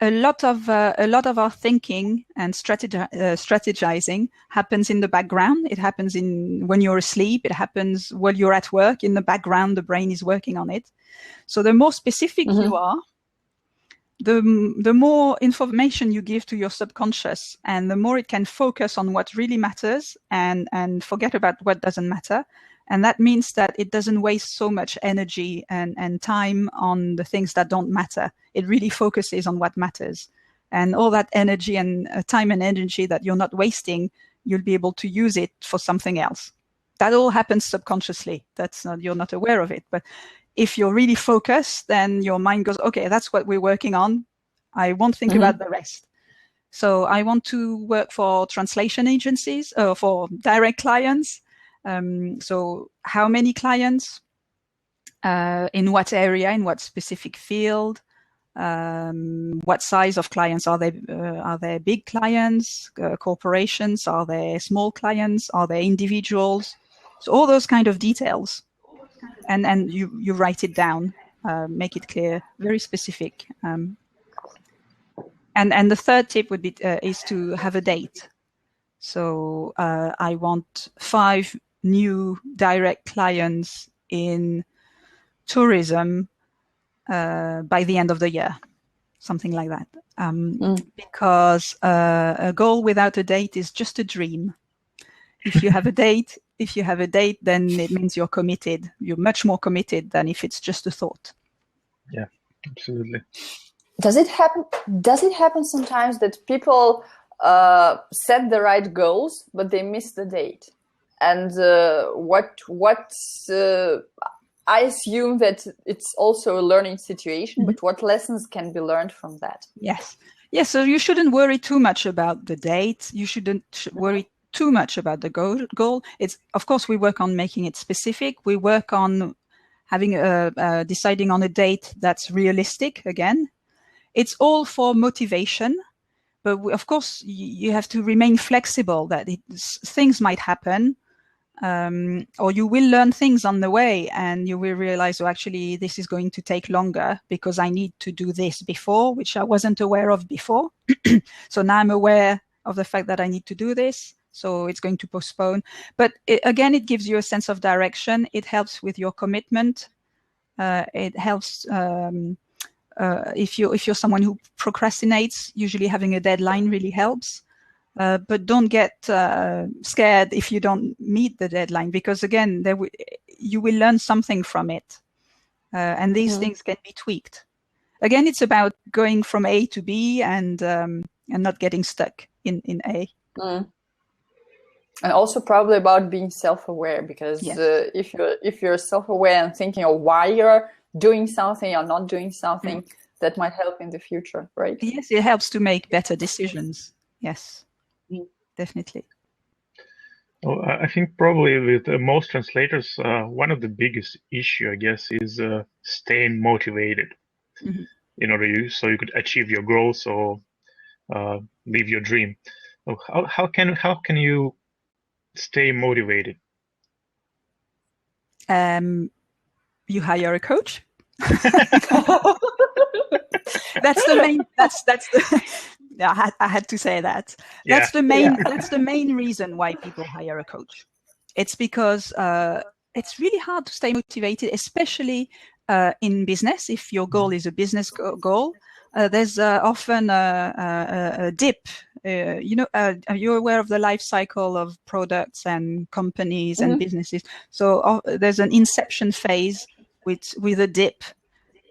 Speaker 3: A lot of our thinking and strategizing happens in the background. It happens when you're asleep. It happens while you're at work. In the background, the brain is working on it. So the more specific you are, the more information you give to your subconscious, and the more it can focus on what really matters and forget about what doesn't matter. And that means that it doesn't waste so much energy and time on the things that don't matter. It really focuses on what matters. And all that energy and time and energy that you're not wasting, you'll be able to use it for something else. That all happens subconsciously. You're not aware of it. But if you're really focused, then your mind goes, okay, that's what we're working on. I won't think about the rest. So I want to work for translation agencies, for direct clients. So how many clients, in what area, in what specific field, what size of clients are they? Are they big clients, corporations? Are they small clients? Are they individuals? So all those kind of details. And you write it down, make it clear, very specific. And the third tip would be is to have a date. So I want 5 new direct clients in tourism by the end of the year, something like that. Because a goal without a date is just a dream. If you have a date, then it means you're committed. You're much more committed than if it's just a thought.
Speaker 1: Yeah, absolutely.
Speaker 2: Does it happen sometimes that people set the right goals, but they miss the date? And I assume that it's also a learning situation, but what lessons can be learned from that?
Speaker 3: Yes. So you shouldn't worry too much about the date. You shouldn't worry too much about the goal. It's, of course, we work on making it specific. We work on having deciding on a date that's realistic. Again, it's all for motivation, but of course you have to remain flexible. That things might happen, or you will learn things on the way, and you will realize, oh, actually, this is going to take longer because I need to do this before, which I wasn't aware of before. So now I'm aware of the fact that I need to do this. So it's going to postpone. But again, it gives you a sense of direction. It helps with your commitment. It helps if you're someone who procrastinates. Usually having a deadline really helps. But don't get scared if you don't meet the deadline, because again, you will learn something from it. And these things can be tweaked. Again, it's about going from A to B and not getting stuck in A.
Speaker 2: And also probably about being self-aware, because if you're self-aware and thinking of why you're doing something or not doing something, that might help in the future, right?
Speaker 3: Yes, it helps to make better decisions. Yes, definitely.
Speaker 1: Well, I think probably with most translators, one of the biggest issue, I guess, is staying motivated in order so you could achieve your goals or live your dream. So how can you stay motivated?
Speaker 3: You hire a coach. That's the main. That's the. Yeah, I had to say that. That's the main. That's the main reason why people hire a coach. It's because it's really hard to stay motivated, especially in business. If your goal is a business goal, there's often a dip. Are you aware of the life cycle of products and companies and businesses? So there's an inception phase with a dip,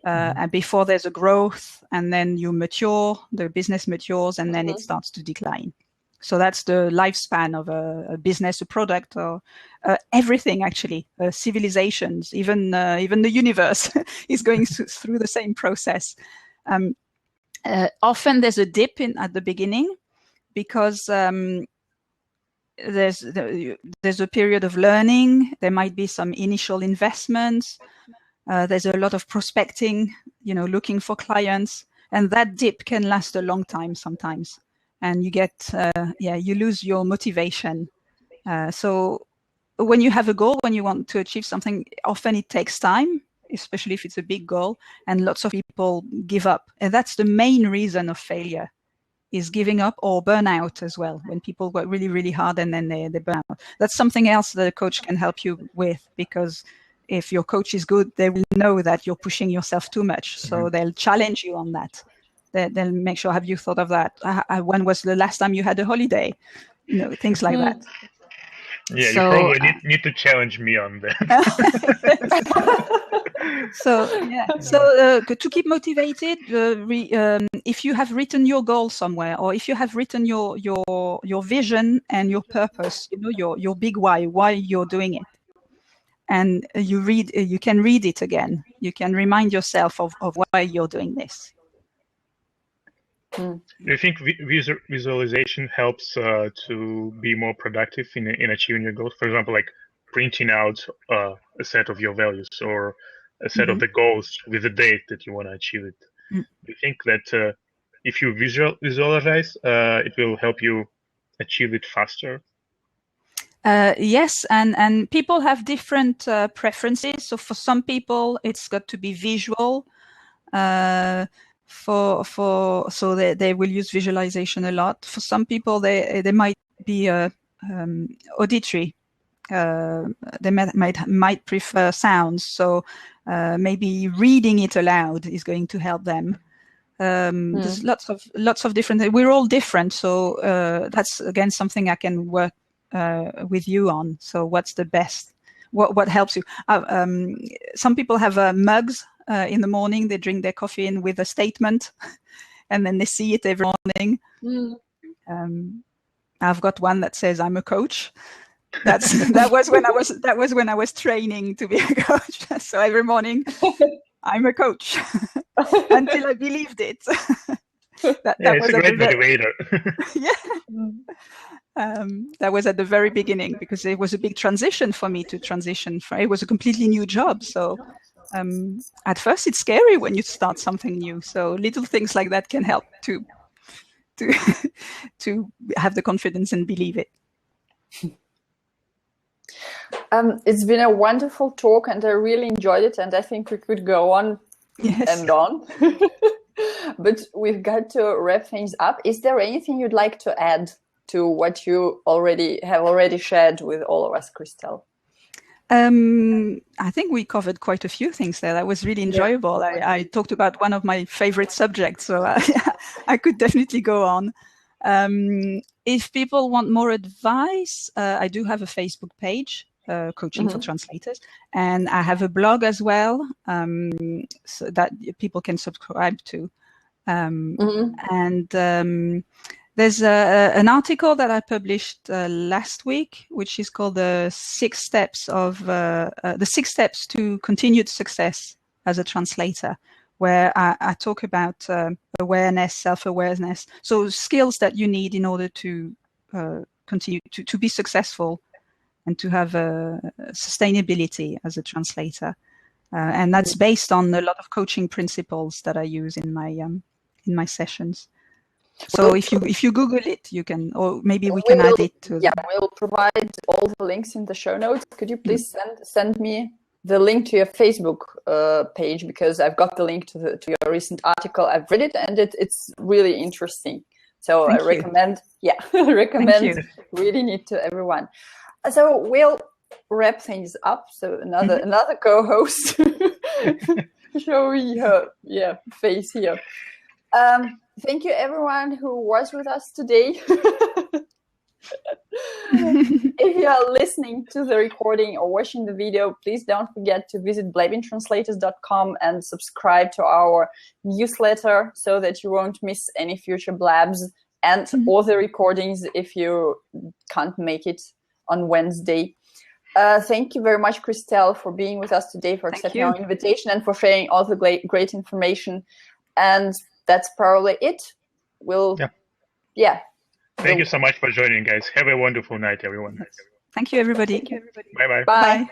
Speaker 3: and before there's a growth, and then you mature, the business matures, and then it starts to decline. So that's the lifespan of a business, a product, or everything actually. Civilizations, even the universe is going through the same process. Often there's a dip at the beginning because there's a period of learning. There might be some initial investments. There's a lot of prospecting, looking for clients, and that dip can last a long time sometimes. And you get, you lose your motivation. So when you have a goal, when you want to achieve something, often it takes time, especially if it's a big goal, and lots of people give up. And that's the main reason of failure, is giving up or burnout as well, when people work really, really hard and then they burn out. That's something else that a coach can help you with, because if your coach is good, they will know that you're pushing yourself too much. So they'll challenge you on that. They'll make sure, have you thought of that? When was the last time you had a holiday? Things like that.
Speaker 1: Yeah, you probably need to challenge me on that.
Speaker 3: So to keep motivated, if you have written your goal somewhere, or if you have written your vision and your purpose, your big why you're doing it, and you can read it again. You can remind yourself of why you're doing this.
Speaker 1: Do you think visualization helps to be more productive in achieving your goals? For example, like printing out a set of your values or a set of the goals with the date that you want to achieve it. Do you think that if you visualize, it will help you achieve it faster?
Speaker 3: Yes, and people have different preferences. So for some people, it's got to be visual. So they will use visualization a lot. For some people, they might be auditory. They might prefer sounds. So maybe reading it aloud is going to help them. There's lots of different. We're all different, so that's again something I can work with you on. So what's the best? What helps you? Some people have mugs. In the morning, they drink their coffee in with a statement, and then they see it every morning. I've got one that says, "I'm a coach." That was when I was training to be a coach. So every morning, I'm a coach until I believed it. that
Speaker 1: it's
Speaker 3: was
Speaker 1: a great motivator.
Speaker 3: That was at the very beginning, because it was a big transition for me to transition. It was a completely new job, so. At first, it's scary when you start something new. So little things like that can help to have the confidence and believe it.
Speaker 2: It's been a wonderful talk, and I really enjoyed it. And I think we could go on and on, but we've got to wrap things up. Is there anything you'd like to add to what you already shared with all of us, Christelle?
Speaker 3: I think we covered quite a few things there. That was really enjoyable. I talked about one of my favorite subjects, so I could definitely go on. If people want more advice, I do have a Facebook page, Coaching for Translators, and I have a blog as well, so that people can subscribe to. And there's an article that I published last week, which is called the 6 steps to continued success as a translator, where I talk about awareness, self-awareness, so skills that you need in order to continue to be successful and to have sustainability as a translator. And that's based on a lot of coaching principles that I use in my sessions. So if you Google it, you can, or maybe we can add it to.
Speaker 2: Yeah, we'll provide all the links in the show notes. Could you please send me the link to your Facebook page, because I've got the link to your recent article. I've read it, and it's really interesting. So I recommend, reading it to everyone. So, Will, wrap things up. So another co-host showing her face here. Thank you everyone who was with us today. If you are listening to the recording or watching the video, please don't forget to visit blabintranslators.com and subscribe to our newsletter so that you won't miss any future blabs and all the recordings if you can't make it on Wednesday. Thank you very much, Christelle, for being with us today, for accepting our invitation and for sharing all the great information. And that's probably it.
Speaker 1: Thank you so much for joining, guys. Have a wonderful night, everyone.
Speaker 3: Thank you, everybody.
Speaker 1: Bye-bye.
Speaker 3: Bye.